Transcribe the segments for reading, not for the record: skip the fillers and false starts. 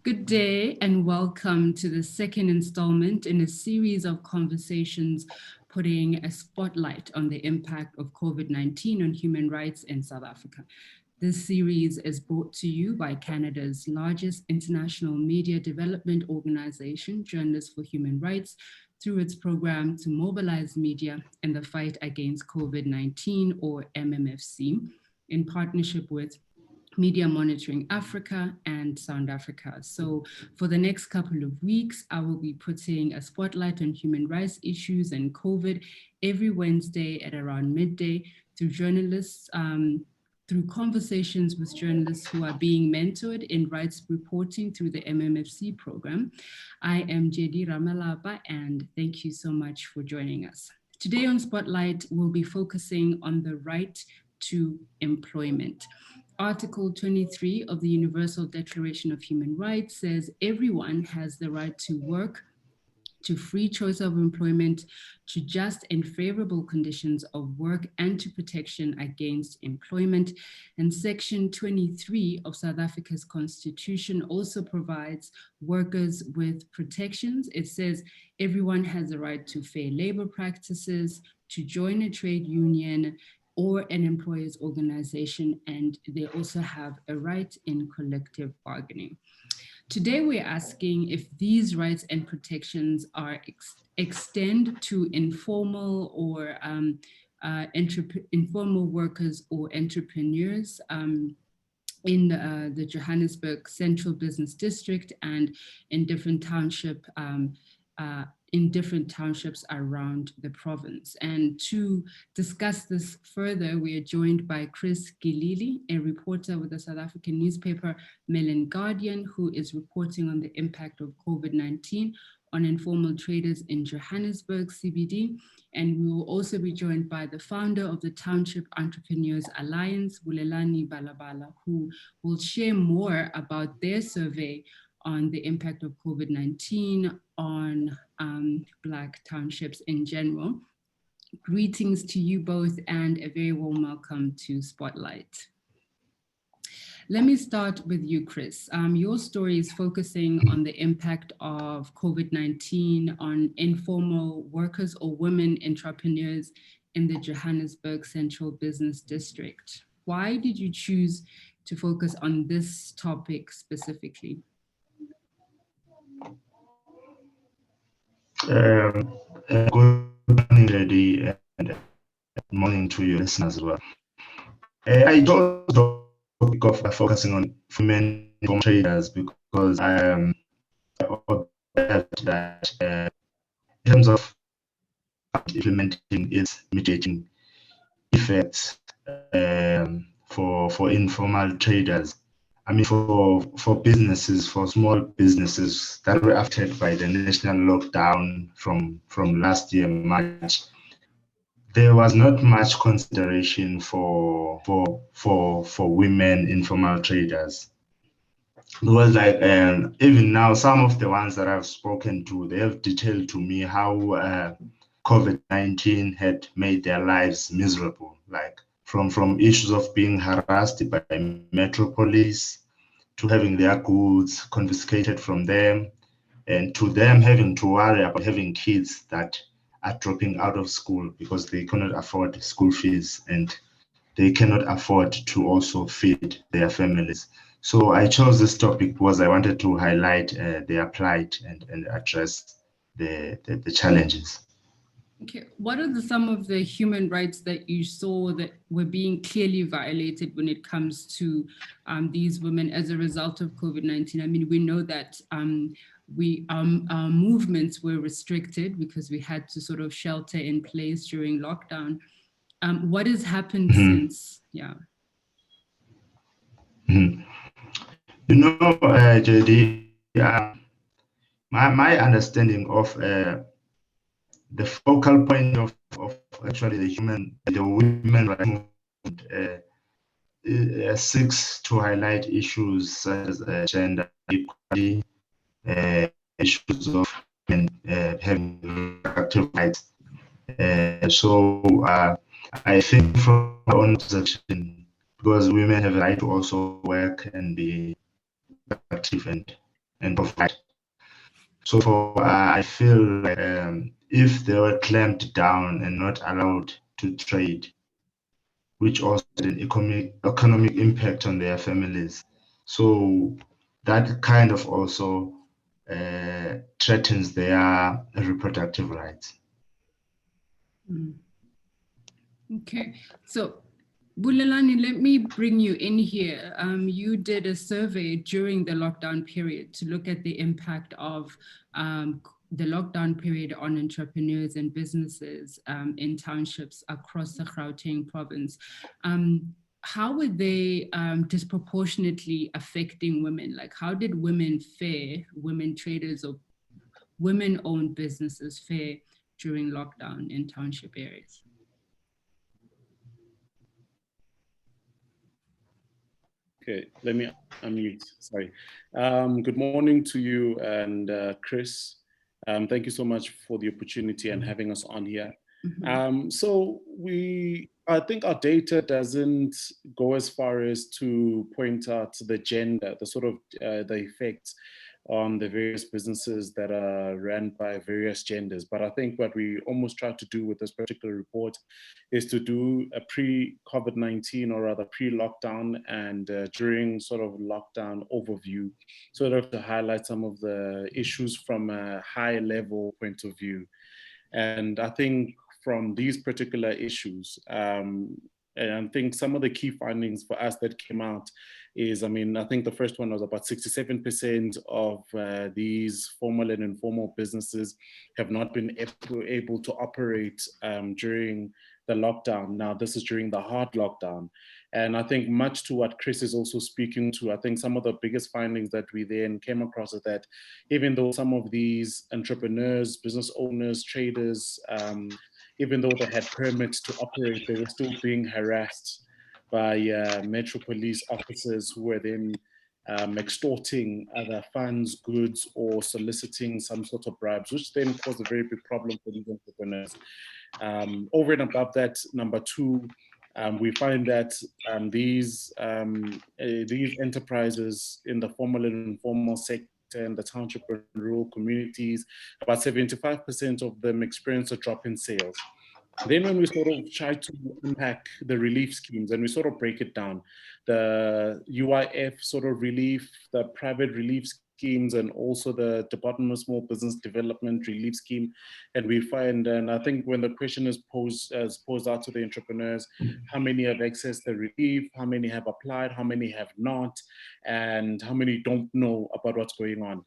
Good day and welcome to the second installment in a series of conversations putting a spotlight on the impact of COVID-19 on human rights in South Africa. This series is brought to you by Canada's largest international media development organization, Journalists for Human Rights, through its program to mobilize media in the fight against COVID-19 or MMFC in partnership with Media Monitoring Africa and Sound Africa. So for the next couple of weeks, I will be putting a spotlight on human rights issues and COVID every Wednesday at around midday through through conversations with journalists who are being mentored in rights reporting through the MMFC program. I am JD Ramalapa, and thank you so much for joining us. Today on Spotlight, we'll be focusing on the right to employment. Article 23 of the Universal Declaration of Human Rights says everyone has the right to work, to free choice of employment, to just and favorable conditions of work, and to protection against employment. And Section 23 of South Africa's Constitution also provides workers with protections. It says everyone has the right to fair labor practices, to join a trade union, or an employer's organization, and they also have a right in collective bargaining. Today, we're asking if these rights and protections are extend to informal or informal workers or entrepreneurs in the Johannesburg Central Business District and in different townships around the province. And to discuss this further, we are joined by Chris Gilili, a reporter with the South African newspaper Mail and Guardian, who is reporting on the impact of COVID-19 on informal traders in Johannesburg CBD. And we will also be joined by the founder of the Township Entrepreneurs Alliance, Bulelani Balabala, who will share more about their survey on the impact of COVID-19 on Black townships in general. Greetings to you both and a very warm welcome to Spotlight. Let me start with you, Chris. Your story is focusing on the impact of COVID-19 on informal workers or women entrepreneurs in the Johannesburg Central Business District. Why did you choose to focus on this topic specifically? Good morning, lady, and morning to your listeners as well. I chose the topic of focusing on women traders because I observed that in terms of implementing its mitigating effects for informal traders. I mean, for businesses, for small businesses that were affected by the national lockdown from last year, March, there was not much consideration for women informal traders. Because even now, some of the ones that I've spoken to, they have detailed to me how COVID-19 had made their lives miserable, like from issues of being harassed by Metro Police, to having their goods confiscated from them, and to them having to worry about having kids that are dropping out of school because they cannot afford school fees and they cannot afford to also feed their families. So I chose this topic because I wanted to highlight their plight and address the challenges. Okay, what are some of the human rights that you saw that were being clearly violated when it comes to these women as a result of COVID-19? I mean, we know that our movements were restricted because we had to sort of shelter in place during lockdown. What has happened since? Yeah. You know, JD, my understanding of the focal point of actually the women rights movement seeks to highlight issues such as gender equality, issues of women having reproductive rights. So I think from our own perception, because women have a right to also work and be active and and provide. So I feel like if they were clamped down and not allowed to trade, which also had an economic impact on their families. So that kind of also threatens their reproductive rights. Okay, so Bulelani, let me bring you in here. You did a survey during the lockdown period to look at the impact of the lockdown period on entrepreneurs and businesses in townships across the Gauteng province. How were they disproportionately affecting women? Like, how did women fare, women traders or women-owned businesses fare during lockdown in township areas? Okay, let me unmute. Sorry. Good morning to you and Chris. Thank you so much for the opportunity and having us on here. So I think our data doesn't go as far as to point out the gender, the sort of the effects on the various businesses that are run by various genders. But I think what we almost try to do with this particular report is to do a pre-COVID-19 or rather pre-lockdown and during sort of lockdown overview, sort of to highlight some of the issues from a high level point of view. And I think from these particular issues, and I think some of the key findings for us that came out is, I think the first one was about 67% of these formal and informal businesses have not been able to operate during the lockdown. Now, this is during the hard lockdown. And I think much to what Chris is also speaking to, I think some of the biggest findings that we then came across is that even though some of these entrepreneurs, business owners, traders, even though they had permits to operate, they were still being harassed by Metro Police officers who were then extorting other funds, goods, or soliciting some sort of bribes, which then caused a very big problem for these entrepreneurs. Over and above that, number two, we find that these enterprises in the formal and informal sector and the township and rural communities, about 75% of them experience a drop in sales. Then when we sort of try to unpack the relief schemes and we sort of break it down, the UIF sort of relief, the private relief schemes, and also the Department of Small Business Development relief scheme. And we find, and I think when the question is posed out to the entrepreneurs, how many have accessed the relief, how many have applied, how many have not, and how many don't know about what's going on.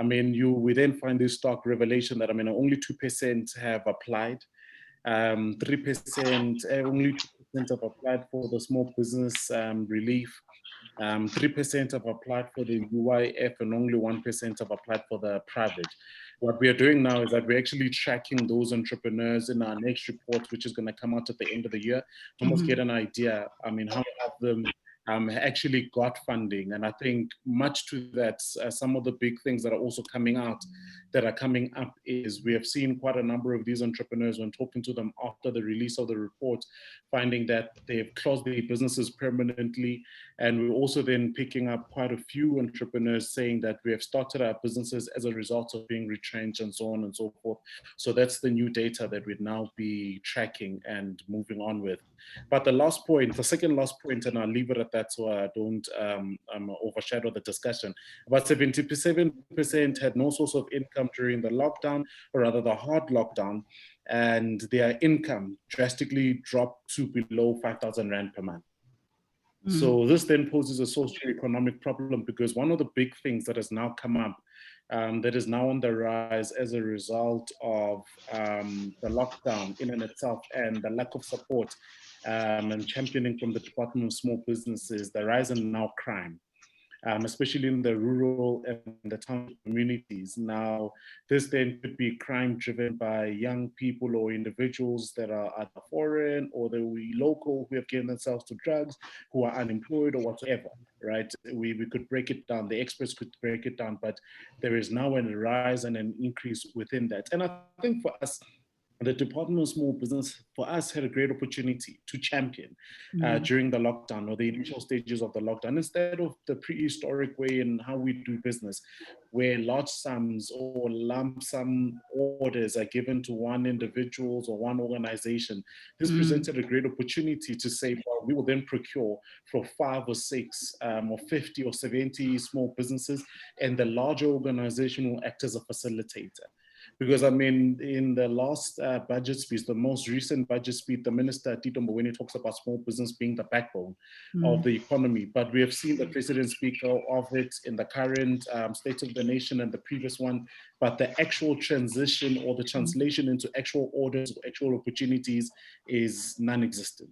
We then find this stark revelation that, only 2% have applied. 3%, only 2% have applied for the small business relief. 3% have applied for the UIF and only 1% have applied for the private. What we are doing now is that we're actually tracking those entrepreneurs in our next report, which is going to come out at the end of the year, to almost get an idea, how many of them actually got funding. And I think much to that, some of the big things that are also coming out, that are coming up, is we have seen quite a number of these entrepreneurs, when talking to them after the release of the report, finding that they've closed their businesses permanently. And we're also then picking up quite a few entrepreneurs saying that we have started our businesses as a result of being retrenched and so on and so forth. So that's the new data that we'd now be tracking and moving on with. But the second last point, and I'll leave it at that so I don't overshadow the discussion. About 77% had no source of income during the lockdown, or rather the hard lockdown, and their income drastically dropped to below 5,000 Rand per month. So this then poses a socioeconomic problem, because one of the big things that has now come up, that is now on the rise as a result of the lockdown in and itself and the lack of support and championing from the Department of Small Businesses, the rise in now crime, especially in the rural and the town communities. Now, this then could be crime driven by young people or individuals that are either foreign or they will be local, who have given themselves to drugs, who are unemployed or whatsoever, right? We could break it down, the experts could break it down, but there is now a rise and an increase within that. And I think for us, the Department of Small Business, for us, had a great opportunity to champion during the lockdown or the initial stages of the lockdown, instead of the prehistoric way in how we do business, where large sums or lump sum orders are given to one individuals or one organization. This presented a great opportunity to say, well, we will then procure for 5 or 6 or 50 or 70 small businesses, and the larger organization will act as a facilitator. Because I mean, in the last budget speech, the most recent budget speech, the Minister Tito Mboweni talks about small business being the backbone of the economy. But we have seen the President speak of it in the current State of the Nation and the previous one. But the actual transition or the translation into actual orders, actual opportunities is non-existent.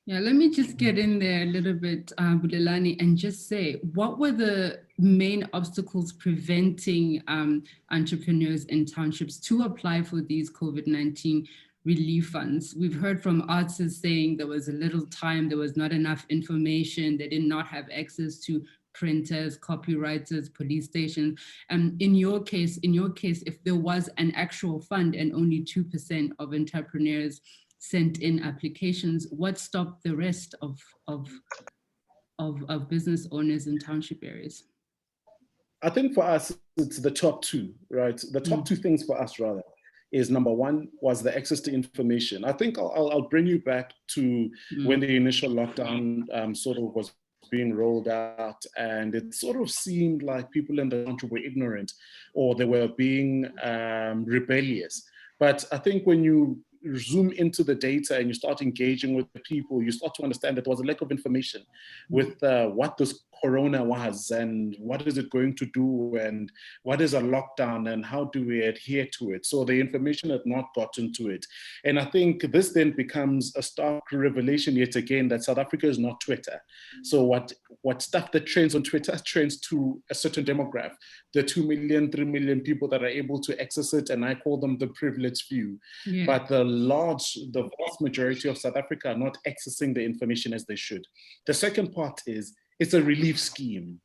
Yeah, let me just get in there a little bit, Bulelani, and just say, what were the main obstacles preventing entrepreneurs in townships to apply for these COVID-19 relief funds? We've heard from artists saying there was a little time, there was not enough information, they did not have access to printers, copywriters, police stations. In your case, if there was an actual fund and only 2% of entrepreneurs sent in applications, what stopped the rest of business owners in township areas? I think for us, it's the top two, right? The top two things for us, rather, is number one was the access to information. I think I'll bring you back to when the initial lockdown sort of was being rolled out, and it sort of seemed like people in the country were ignorant or they were being rebellious. But I think when you zoom into the data and you start engaging with the people, you start to understand that there was a lack of information with what this corona was and what is it going to do and what is a lockdown and how do we adhere to it. So the information had not gotten to it. And I think this then becomes a stark revelation yet again that South Africa is not Twitter. So what stuff that trends on Twitter trends to a certain demographic, the 2 million, 3 million people that are able to access it, and I call them the privileged few. Yeah. But the vast majority of South Africa are not accessing the information as they should. The second part is it's a relief scheme.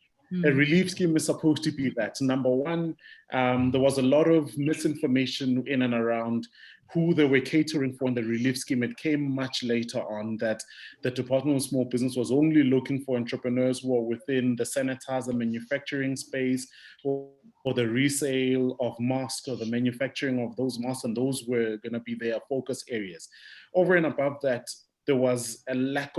A relief scheme is supposed to be that. Number one, there was a lot of misinformation in and around who they were catering for in the relief scheme. It came much later on that the Department of Small Business was only looking for entrepreneurs who are within the sanitizer manufacturing space or the resale of masks or the manufacturing of those masks, and those were going to be their focus areas. Over and above that, there was a lack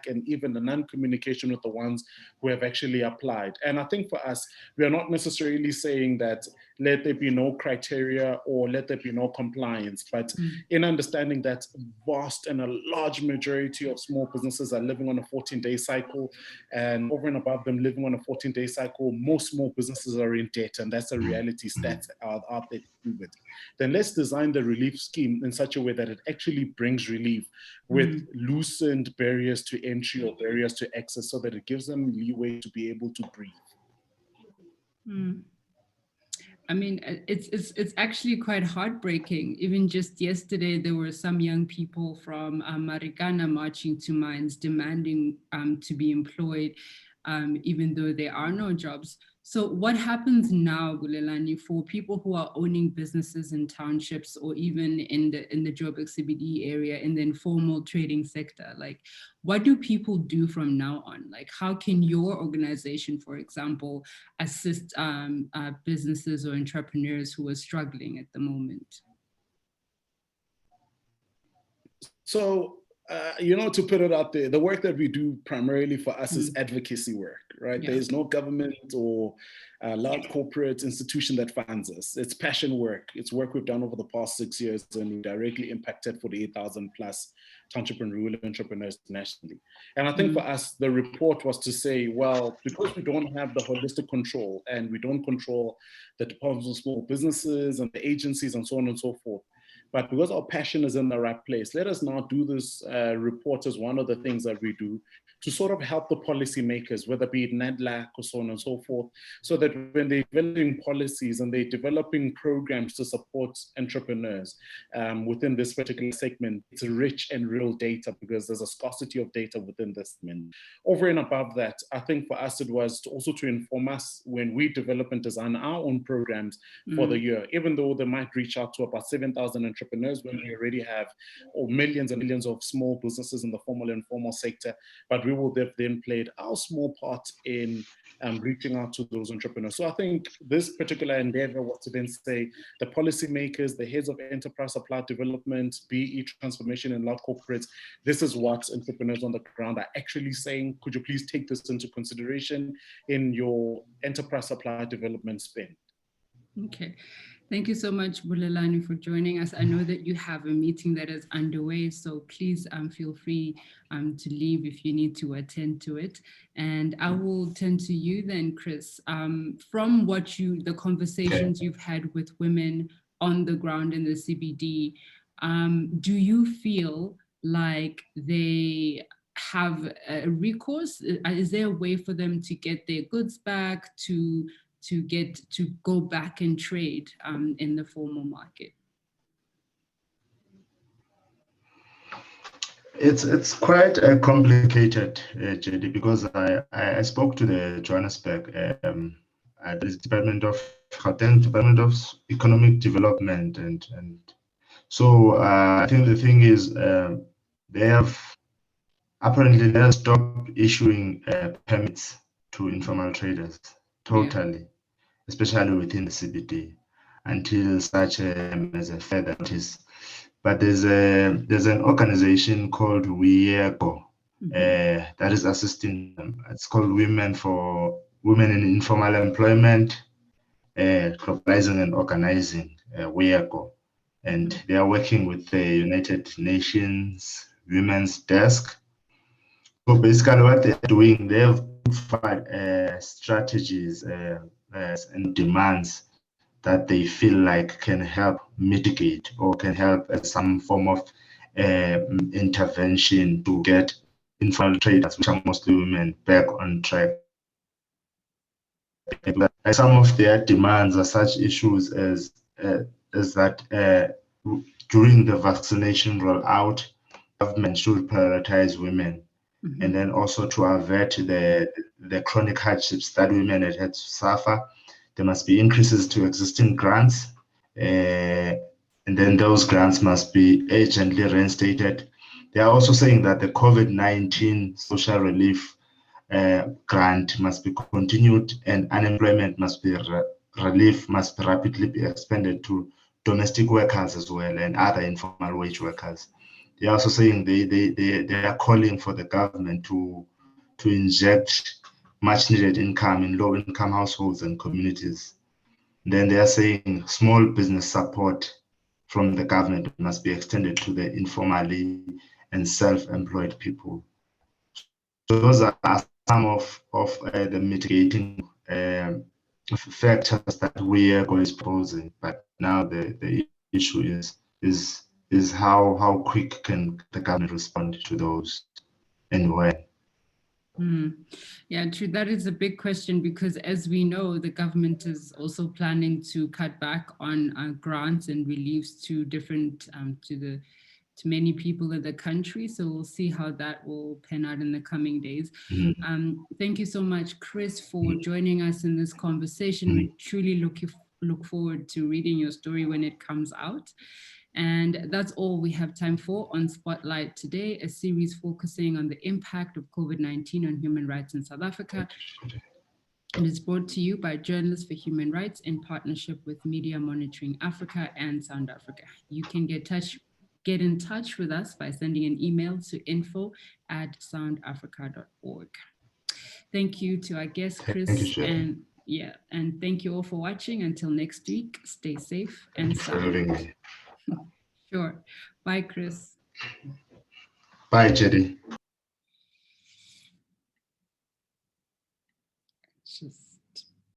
and even a non-communication with the ones who have actually applied. And I think for us, we are not necessarily saying that let there be no criteria or let there be no compliance, but in understanding that vast and a large majority of small businesses are living on a 14-day cycle, and over and above them living on a 14-day cycle, most small businesses are in debt, and that's a reality stats out there to do with. Then let's design the relief scheme in such a way that it actually brings relief with loosened barriers to entry or barriers to access so that it gives them leeway to be able to breathe. I mean, it's actually quite heartbreaking. Even just yesterday, there were some young people from Marikana marching to mines demanding to be employed, even though there are no jobs. So what happens now, Bulelani, for people who are owning businesses in townships or even in the Joburg CBD area in the informal trading sector? Like, what do people do from now on? Like, how can your organization, for example, assist businesses or entrepreneurs who are struggling at the moment? So, to put it out there, the work that we do primarily for us is advocacy work, right? Yeah. There is no government or large corporate institution that funds us. It's passion work. It's work we've done over the past 6 years, and we directly impacted 48,000 plus township and rural entrepreneurs nationally. And I think for us, the report was to say, well, because we don't have the holistic control and we don't control the Department of Small Businesses and the agencies and so on and so forth, But because our passion is in the right place, let us now do this report as one of the things that we do to sort of help the policymakers, whether it be NADLAC or so on and so forth, so that when they're developing policies and they're developing programs to support entrepreneurs within this particular segment, it's rich and real data, because there's a scarcity of data within this segment. Over and above that, I think for us it was to inform us when we develop and design our own programs for the year, even though they might reach out to about 7,000 entrepreneurs when we already have millions and millions of small businesses in the formal and informal sector, but we will have then played our small part in reaching out to those entrepreneurs. So I think this particular endeavor was to then say the policymakers, the heads of enterprise supply development, BE transformation and large corporates, this is what entrepreneurs on the ground are actually saying. Could you please take this into consideration in your enterprise supply development spend? Okay. Thank you so much, Bulelani, for joining us. I know that you have a meeting that is underway, so please feel free to leave if you need to attend to it. And I will turn to you then, Chris. From the conversations you've had with women on the ground in the CBD, do you feel like they have a recourse? Is there a way for them to get their goods back, to go back and trade in the formal market? It's quite complicated, JD, because I spoke to the Johannesburg at the Department of Economic Development, and so I think the thing is they have stopped issuing permits to informal traders totally, especially within the CBD, until such as a further notice. But there's an organization called WIEGO that is assisting them. It's called Women in Informal Employment, Globalizing and Organizing, WIEGO. And they are working with the United Nations Women's Desk. So basically what they're doing, they have strategies and demands that they feel like can help mitigate or can help as some form of intervention to get informal traders, which are mostly women, back on track. Some of their demands are such issues as that during the vaccination rollout, government should prioritize women, and then also to avert the chronic hardships that women had to suffer. There must be increases to existing grants, and then those grants must be urgently reinstated. They are also saying that the COVID-19 social relief grant must be continued, and unemployment relief must rapidly be expanded to domestic workers as well and other informal wage workers. They are also saying they are calling for the government to inject much needed income in low income households and communities. Then they are saying small business support from the government must be extended to the informally and self-employed people. So those are some of the mitigating factors that we are going to posing. But now the issue is how quick can the government respond to those and when. Yeah, true. That is a big question, because as we know, the government is also planning to cut back on grants and reliefs to different to many people in the country. So we'll see how that will pan out in the coming days. Thank you so much, Chris, for joining us in this conversation. We truly look forward to reading your story when it comes out. And that's all we have time for on Spotlight today, a series focusing on the impact of COVID-19 on human rights in South Africa. And it's brought to you by Journalists for Human Rights in partnership with Media Monitoring Africa and Sound Africa. You can get in touch with us by sending an email to info@soundafrica.org. Thank you to our guest, Chris, and thank you all for watching. Until next week, stay safe and sound. Sure. Bye, Chris. Bye, Jerry. Just